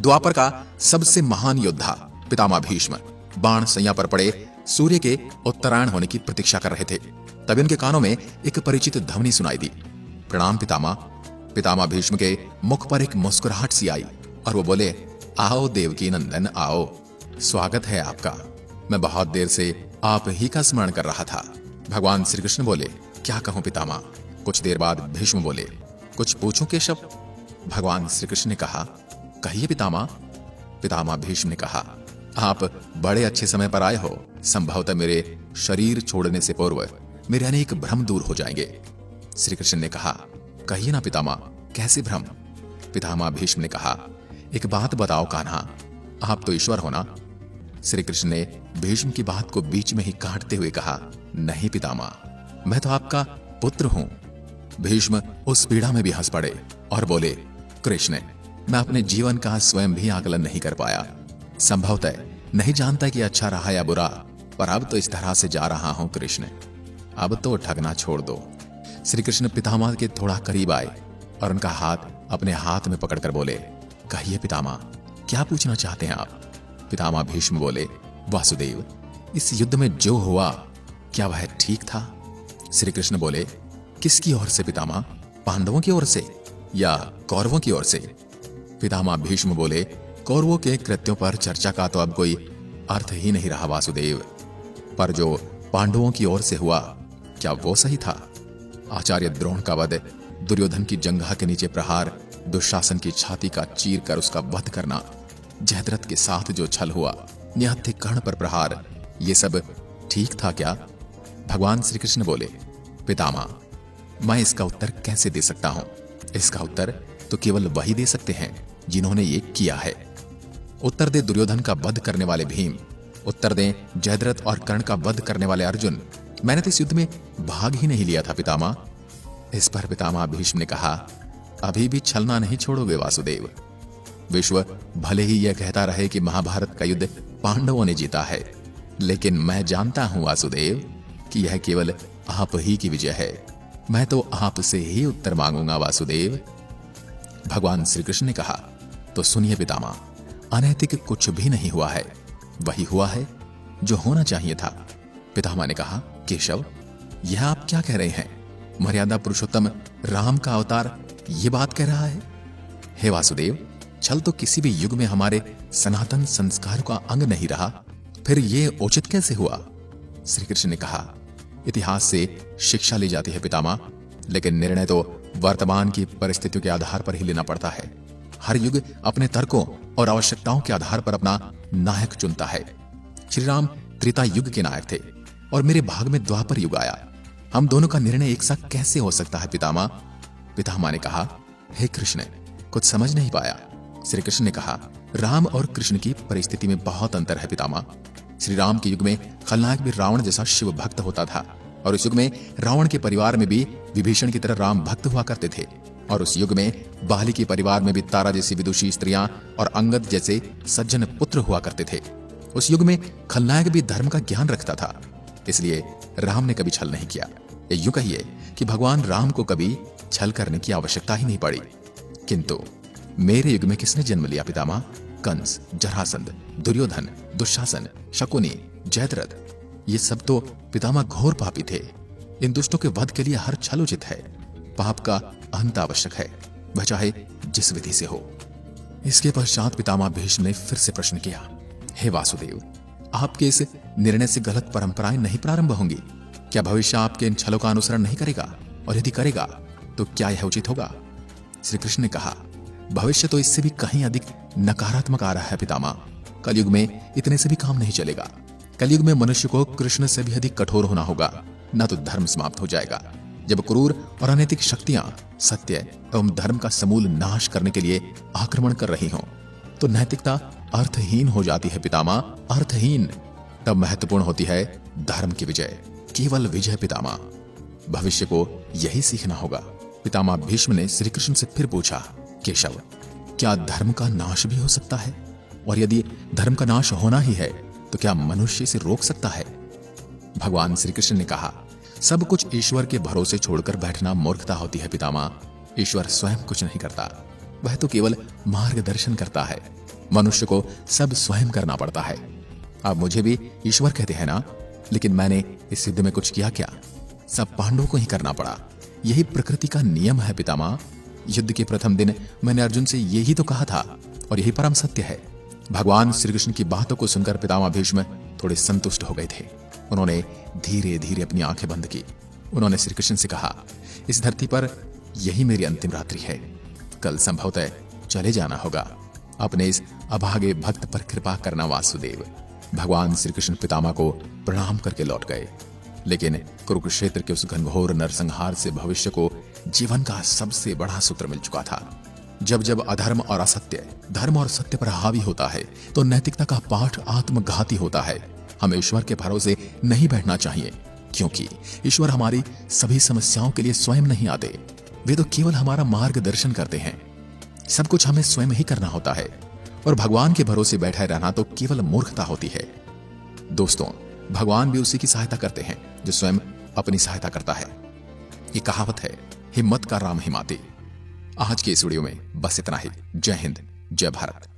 द्वापर का सबसे महान योद्धा पितामह भीष्म बाण सैया पर पड़े सूर्य के उत्तरायण होने की प्रतीक्षा कर रहे थे। तभी उनके कानों में एक परिचित ध्वनि सुनाई दी। प्रणाम पितामह। पितामह भीष्म के मुख पर एक मुस्कुराहट सी आई और वो बोले, आओ देवकी नंदन आओ, स्वागत है आपका। मैं बहुत देर से आप ही का स्मरण कर रहा था। भगवान श्री कृष्ण बोले, क्या कहूं पितामह। कुछ देर बाद भीष्म बोले, कुछ पूछूं केशव। भगवान श्री कृष्ण ने कहा, कहिए पितामह। पितामह भीष्म ने कहा, आप बड़े अच्छे समय पर आए हो। संभवतः मेरे शरीर छोड़ने से पूर्व मेरे अनेक भ्रम दूर हो जाएंगे। श्री कृष्ण ने कहा, कहिए ना पितामह, कैसे भ्रम। पितामह भीष्म ने कहा, एक बात बताओ कान्हा, आप तो ईश्वर हो ना। श्री कृष्ण ने भीष्म की बात को बीच में ही काटते हुए कहा, नहीं पितामह, मैं तो आपका पुत्र हूं। भीष्म उस पीड़ा में भी हंस पड़े और बोले, कृष्ण, मैं अपने जीवन का स्वयं भी आकलन नहीं कर पाया। संभवतः नहीं जानता कि अच्छा रहा या बुरा, पर अब तो इस तरह से जा रहा हूं कृष्ण, अब तो ठगना छोड़ दो। श्री कृष्ण पितामह के थोड़ा करीब आए और उनका हाथ अपने हाथ में पकड़कर बोले, कहिए पितामह, क्या पूछना चाहते हैं आप। पितामह भीष्म बोले, वासुदेव, इस युद्ध में जो हुआ क्या वह ठीक था। श्री कृष्ण बोले, किसकी ओर से पितामह, पांडवों की ओर से या कौरवों की ओर से। पितामह भीष्म बोले, कौरवों के कृत्यों पर चर्चा का तो अब कोई अर्थ ही नहीं रहा वासुदेव, पर जो पांडवों की ओर से हुआ क्या वो सही था। आचार्य द्रोण का वध, दुर्योधन की जंघा के नीचे प्रहार, दुशासन की छाती का चीर कर उसका वध करना, जयद्रथ के साथ जो छल हुआ, निहत्थे कर्ण पर प्रहार, ये सब ठीक था क्या। भगवान श्री कृष्ण बोले, पितामह, मैं इसका उत्तर कैसे दे सकता हूं। इसका उत्तर तो केवल वही दे सकते हैं जिन्होंने ये किया है। उत्तर दे दुर्योधन का वध करने वाले भीम, उत्तर दें जयद्रथ और कर्ण का वध करने वाले अर्जुन। मैंने तो इस युद्ध में भाग ही नहीं लिया था पितामह। इस पर पितामह भीष्म ने कहा, अभी भी छलना नहीं छोड़ोगे वासुदेव। विश्व भले ही यह कहता रहे कि महाभारत का युद्ध पांडवों ने जीता है, लेकिन मैं जानता हूं वासुदेव कि यह केवल आप ही की विजय है। मैं तो आपसे ही उत्तर मांगूंगा वासुदेव। भगवान श्री कृष्ण ने कहा, तो सुनिए पितामह, अनैतिक कुछ भी नहीं हुआ है, वही हुआ है जो होना चाहिए था। पितामह ने कहा, केशव, यह आप क्या कह रहे हैं। मर्यादा पुरुषोत्तम राम का अवतार ये बात कह रहा है। हे वासुदेव, छल तो किसी भी युग में हमारे सनातन संस्कार का अंग नहीं रहा, फिर यह उचित कैसे हुआ। श्री कृष्ण ने कहा, इतिहास से शिक्षा ली जाती है पितामह, लेकिन निर्णय तो वर्तमान की परिस्थितियों के आधार पर ही लेना पड़ता है। हर युग अपने तर्कों और आवश्यकताओं के आधार पर अपना नायक चुनता है। श्री राम त्रेता युग के नायक थे और मेरे भाग में द्वापर युग आया। हम दोनों का निर्णय एक साथ कैसे हो सकता है पितामह। पितामह ने कहा, हे कृष्ण, कुछ समझ नहीं पाया। श्री कृष्ण ने कहा, राम और कृष्ण की परिस्थिति में बहुत अंतर है पितामह। श्री राम के युग में खलनायक भी रावण जैसा शिव भक्त होता था, और उस युग में रावण के परिवार में भी विभीषण की तरह राम भक्त हुआ करते थे, और उस युग में बाली के परिवार में भी तारा जैसी विदुषी स्त्रियां और अंगद जैसे सज्जन पुत्र हुआ करते थे। उस युग में खलनायक भी धर्म का ज्ञान रखता था, इसलिए राम ने कभी छल नहीं किया। यूं कहिए कि भगवान राम को कभी छल करने की आवश्यकता ही नहीं पड़ी। किंतु मेरे युग में किसने जन्म लिया पितामह। कंस, जरासंध, दुर्योधन, दुशासन, शकुनी, जयद्रथ, ये सब तो पितामह घोर पापी थे। इन दुष्टों के वध के लिए हर छल उचित है। पाप का अंत आवश्यक है, वह चाहे जिस विधि से हो। इसके पश्चात पितामह भीष्म ने फिर से प्रश्न किया, हे वासुदेव, आपके इस निर्णय से गलत परंपराएं नहीं प्रारंभ होंगी। क्या भविष्य आपके इन छलों का अनुसरण नहीं करेगा, और यदि करेगा तो क्या यह उचित होगा। श्री कृष्ण ने कहा, भविष्य तो इससे भी कहीं अधिक नकारात्मक आ रहा है पितामह। कलयुग में इतने से भी काम नहीं चलेगा। कलयुग में मनुष्य को कृष्ण से भी अधिक कठोर होना होगा, न तो धर्म समाप्त हो जाएगा। जब क्रूर और अनैतिक शक्तियां सत्य एवं धर्म का समूल नाश करने के लिए आक्रमण कर रही हों, तो नैतिकता अर्थहीन हो जाती है पितामह, अर्थहीन। तब महत्वपूर्ण होती है धर्म की विजय, केवल विजय पितामह। भविष्य को यही सीखना होगा। पितामह भीष्म ने श्री कृष्ण से फिर पूछा, केशव, क्या धर्म का नाश भी हो सकता है, और यदि धर्म का नाश होना ही है तो क्या मनुष्य इसे रोक सकता है। भगवान श्री कृष्ण ने कहा, सब कुछ ईश्वर के भरोसे छोड़कर बैठना मूर्खता होती है पितामह। ईश्वर स्वयं कुछ नहीं करता, वह तो केवल मार्गदर्शन करता है। मनुष्य को सब स्वयं करना पड़ता है। अब मुझे भी ईश्वर कहते हैं ना, लेकिन मैंने इस युद्ध में कुछ किया क्या? सब पांडवों को ही करना पड़ा। यही प्रकृति का नियम है पितामह। युद्ध के प्रथम दिन मैंने अर्जुन से यही तो कहा था और यही परम सत्य है। भगवान श्री कृष्ण की बातों को सुनकर पितामह भीष्म थोड़े संतुष्ट हो गए थे। उन्होंने धीरे धीरे अपनी आंखें बंद की। उन्होंने श्री कृष्ण से कहा, इस धरती पर यही मेरी अंतिम रात्रि है। कल संभवतः चले जाना होगा। अपने इस अभागे भक्त पर कृपा करना वासुदेव। भगवान श्री कृष्ण पितामह को प्रणाम करके लौट गए। लेकिन कुरुक्षेत्र के उस घनघोर नरसंहार से भविष्य को जीवन का सबसे बड़ा सूत्र मिल चुका था। जब जब अधर्म और असत्य धर्म और सत्य पर हावी होता है तो नैतिकता का पाठ आत्मघाती होता है। हमें ईश्वर के भरोसे नहीं बैठना चाहिए, क्योंकि ईश्वर हमारी सभी समस्याओं के लिए स्वयं नहीं आते। वे तो केवल हमारा मार्गदर्शन करते हैं। सब कुछ हमें स्वयं ही करना होता है और भगवान के भरोसे बैठे रहना तो केवल मूर्खता होती है। दोस्तों, भगवान भी उसी की सहायता करते हैं जो स्वयं अपनी सहायता करता है। ये कहावत है, हिम्मत का राम हिमाते। आज के इस वीडियो में बस इतना ही। जय हिंद, जय भारत।